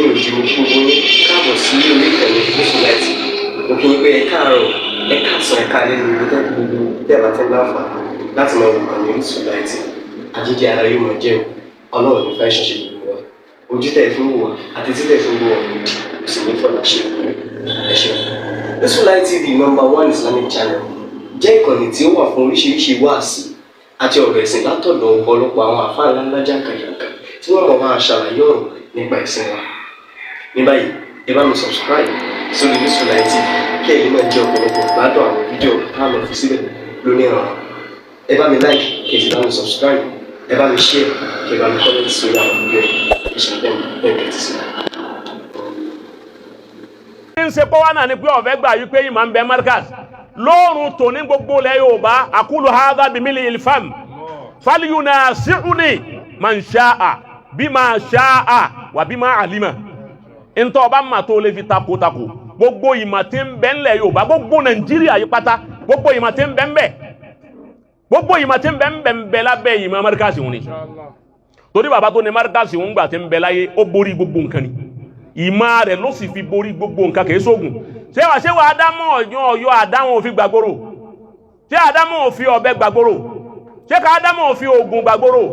lẹ́yìn òjì gbogbo ní káàbọ̀ sí orí ìkànnì Mùsùlùmí òkè ní pé ẹ káàárọ̀ ẹ káàsán ẹ káàlẹ́ ní gbogbo tẹ́lá tẹ́ láǹfà láti máa wò ìkànnì Mùsùlùmí àjíjẹ ara yóò máa jẹun ọlọ́run ní fẹ́ ṣẹṣẹ gbogbo wa ojú tẹ̀ fún wò àti títẹ̀ fún wò kò sì ní fọlá ṣe ẹ ṣe. Mùsùlùmí TV #1 Islamic channel jẹ́ ìkànnì tí ó wà fún oríṣiríṣi wáàsí àti ọ̀rọ̀ ẹ̀sìn látọ̀dọ̀ ọ̀pọ̀lọpọ̀ àwọn àfáà ńláńlá jàǹkàjàǹkà tí wọ́n mọ̀ máa ṣàlàyé ọ̀rọ̀ nípa ẹ̀sìn wa. Ní báyìí ẹ bá mi subscribe sórí Mùsùlùmí TV kí ẹ̀yin máa jẹ́ ọ̀pọ̀lọpọ̀ gbádùn àwọn fídíò táwọn fi síbẹ̀ lónìí ọ̀rọ̀. Ẹ bá mi like kí ẹ sì bá mi subscribe, ẹ bá mi share kí ẹ bá mi comment sórí àwọn fídíò ìṣẹ̀lẹ̀ ẹ̀ẹ́dẹ̀ ti sí. ń ṣe pọ́wá náà ni pé ọ̀fẹ́ gbà yí pé yìí máa ń bẹ Markaz lóòrùn tò ní gbogbo ilẹ̀ Yorùbá àkúlù hadha bimili ilfam falyunasi'uni man sha'a bima sha'a wa bima alima ntọ́ ọba mà tó lè fi takotako gbogbo ìmọ̀ tí ń bẹ ńlẹ̀ Yorùbá gbogbo Nàìjíríà yìí pátá gbogbo ìmọ̀ tí ń bẹ ńbẹ gbogbo ìmọ̀ tí ń bẹ ńbẹ lábẹ́ ìmọ̀ Markaz òun ni torí bàbá tó ní Markaz òun gbà tí ń bẹ láyé ó borí gbogbo nǹkan ni ìmọ̀ rẹ̀ ló sì fi borí gbogbo nǹkan kìí sógun ṣé wàá Ádámọ̀ ọ̀yọ́ àdáwọn òfin gbàgbóró ṣé Ádámọ̀ òfin ọ̀bẹ gbàgbóró ṣé ká Ádámọ̀ òfin ogun gbàgbóró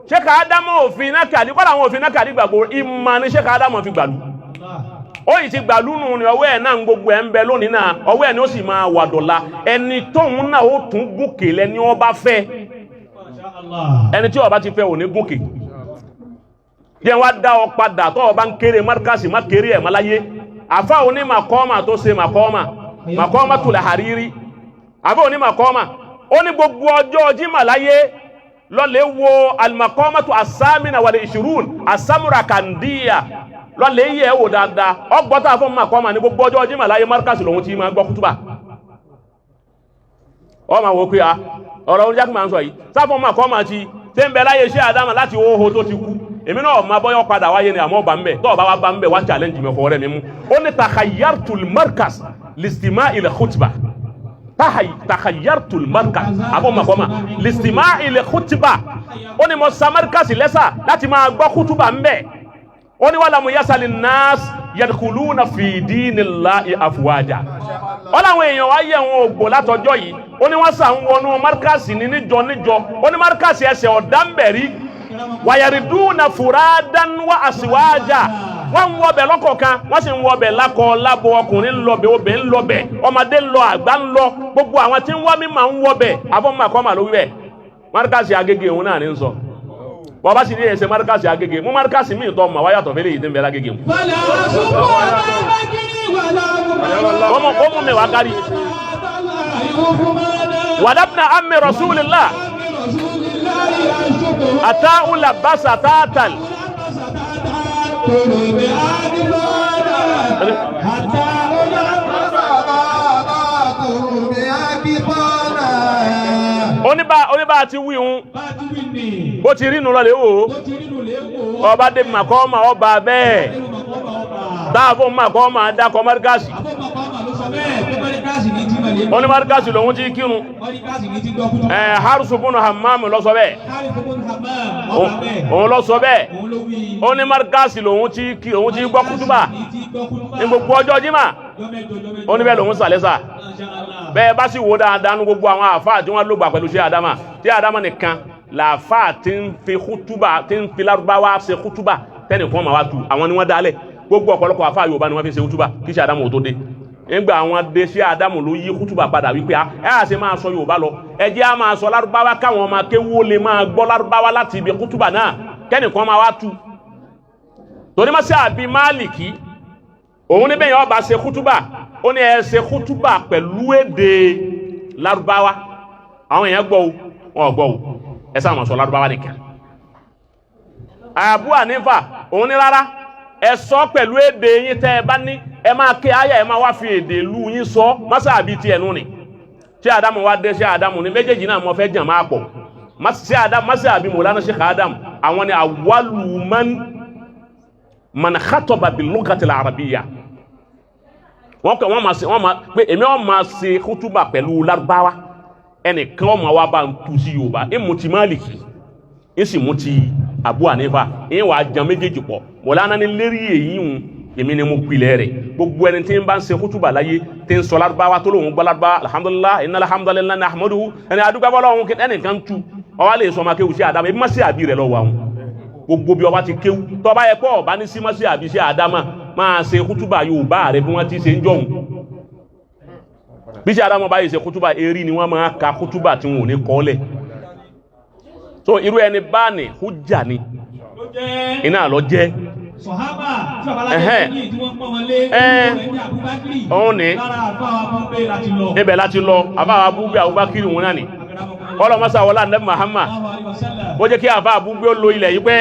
ṣé ká Ádámọ̀ òfin nákàlí kọ́ làwọn òfin nákàlí gbàgbóró ìmọ̀ ni ṣé ká Ádámọ̀ fi gbàlú ó yìí ti gbàlú nù ni ọwọ́ ẹ̀ náà gbogbo ẹ̀ ń bẹ lónìí náà ọwọ́ ẹ̀ ni ó sì máa wà dọ̀la ẹni tóun náà ó tún gòkè lẹ́ni ó bá fẹ́ ẹni tí ó bá ti fẹ́ ò ní gòkè jẹ́ wá dá ọ padà tó ọba ń kéré Markaz má kéré ẹ̀ máláyé àfá òní màkọ́ọ́mà tó ṣe màkọ́ọ́mà tó lè Hariri àfá òní màkọ́ọ́mà ó ní gbogbo ọjọ́ Jímọ̀ láyé lọ́lẹ̀ wo al-maqọ́ọ́mà tó as-samina wal-ishirun as-Samarkandiyya lọ́lẹ̀ yẹ wò dáadáa ọgbọ́ta fún màkọ́ọ́mà ní gbogbo ọjọ́ Jímọ̀ láyé Markaz lòun ti máa gbọ́ kútùbà ọmọ àwọn òkú ya ọ̀rọ̀ orí Jaqmal ń sọ yìí sáfún màkọ́ọ́mà ti tẹ́ ń bẹ láyé ṣé Ádámà láti hóhó tó ti kú èmi náà ma bọ́yọ́ padà wáyé ni àmọ́ bá ń bẹ̀ tọ́ọ̀ bá wá bá ń bẹ̀ wá challenge mi fọwọ́rẹ́ mi mú ó ní takhayyartul Markaz listima'il khutba takhayyartul Markaz àbọ̀ màkọ́mà listima'il khutba ó ní mo sa Markaz lẹ́sà láti máa gbọ́ kútùbà ń bẹ̀ ó ní walam yasali nas yadkhuluna fi dinillahi afwaja ó láwọn èèyàn wá yẹ wọn ògbò látọjọ́ yìí ó ní wọ́n sàn wọnú Markaz ní níjọ ó ní Markaz ẹsẹ̀ ọ̀dá ń bẹ̀rí wayariduna furadan wa aswaja wọ́n ń wọbẹ̀ lọ́kọ̀ọ̀kan wọ́n sì ń wọbẹ̀ lákọ lábo ọkùnrin ń lọbẹ̀ obìnrin ń lọbẹ̀ ọmọdé ń lọ àgbà ń lọ gbogbo àwọn tí ń wá mi máa ń wọbẹ̀ afọ́màkọ́mà ló wí bẹ̀ Markaz Agége òun náà ní ń sọ wọ́n bá sì ní ẹsẹ̀ Markaz Agége mú Markaz mi ìtọ́ ọmọ wáyàtọ̀ fẹ́lẹ̀ yìí tí ń bẹ lágége mu. ó mú mi wá kárí wàdàbnà ammi rasulillah ata'u labasa tatal oníbà ti wí hun bó ti rínú lọ lè wò ọba dé màkọ́ọ́mà ọba bẹ́ẹ̀ dáàfó màkọ́ọ́mà dákọ̀ Markaz oni Markaz lòun ti kírun Harisu bunu Hammam ló sọ bẹ́ẹ̀ òun ló sọ bẹ́ẹ̀ oni Markaz lòun ti gbọ́ kútùbà ní gbogbo ọjọ́ Jímọ̀ oni bẹ́ẹ̀ lòun sàlẹ́sà bẹ́ẹ̀ bá sì wò dáadáa ní gbogbo àwọn àfáà tí wọ́n ló gbà pẹ̀lú sí Adama tí Adama nìkan làfáà tí ń fi kútùbà tí ń fi Lárúbáwá ṣe kútùbà tẹ́nìkan máa wá tu àwọn ni wọ́n dálẹ̀ gbogbo ọ̀pọ̀lọpọ̀ àfáà Yorùbá ni wọ́n fi ṣe kútùbà kí sí Adamu ò tó dé nígbà àwọn dé sí Ádámù ló yí kútùbà padà wípé ẹ á ṣe máa sọ Yorùbá lọ ẹ jẹ́ á máa sọ Lárúbáwá káwọn ọmọ akéwó lè máa gbọ́ Lárúbáwá láti ibi kútùbà náà kẹ́nìkan máa wá tú torí máa ṣe àbí Málìkì òun níbẹ̀ yẹn ọba ṣe kútùbà ó ní ẹ ṣe kútùbà pẹ̀lú èdè Lárúbáwá àwọn èèyàn gbọ́ wọn gbọ́ ẹ sáà máa sọ Lárúbáwá nìkan Abu Hanifa òun ní rárá ẹ sọ pẹ̀lú èdè yín tẹ́ ẹ bá ní ẹ máa ké àyà ẹ máa wá fi èdè ìlú yín sọ mọ́sàbí ti ẹ̀nu ni tí Ádámù wá dé sí Ádámù ní méjèèjì náà mo fẹ́ jàn máa pọ̀ mọ́sàbí Mawlana Sheikh Ádámù àwọn ni awwalu man khataba bil lughati al arabiyya wọ́n máa pé èmi wọ́n máa ṣe kútùbà pẹ̀lú Lárúbáwá ẹnìkan wọ́n máa wá bá ń tu sí Yorùbá ìmú ti Málìkì ìsì mú ti Abu Hanifa ìyẹn wà á jẹun méjèèjì pọ̀ Mọ̀lánà ní lérí èyí ń èmi ni mo pilẹ̀ rẹ̀ gbogbo ẹni tí ń bá ń ṣe kútùbà láyé tí ń sọ Lárúbáwá tó lóun gbọ́ Lárúbáwá alhamdulillah innal hamdalillah nahmaduhu ẹni adúgbò Ọlọ́run ẹnìkan tú ọwá lè sọ ọmọ kéwù sí àdámà ebi má sí àbí rẹ̀ lọ́wọ́ àwọn gbogbo bí ọba ti kéwù tọba yẹ pọ̀ ọba ní sí má sí àbí sí àdámà máa ṣe kútùbà Yorùbá rẹ̀ bí wọ́n ti ṣe ń jọ̀hún bí sí àdámà bá yìí ṣe kútùbà eri ni wọ́n máa ka kútùbà tí wọn ò ní kọ́lẹ̀ so irú ẹni bá ní hujja ni iná lọ jẹ́ sọ̀hábà tí babalájẹ́ ní tí wọ́n pọ̀ wọlé ní Abubakiri lára àfáà Abúgbé láti lọ ibẹ̀ láti lọ àfáà Abúgbé Abubakiri wọn náà ni ọlọ́mọsá wọlá Ànábì Muhammad bó jẹ́ kí àfáà Abúgbé ó lo ilẹ̀ yìí pẹ́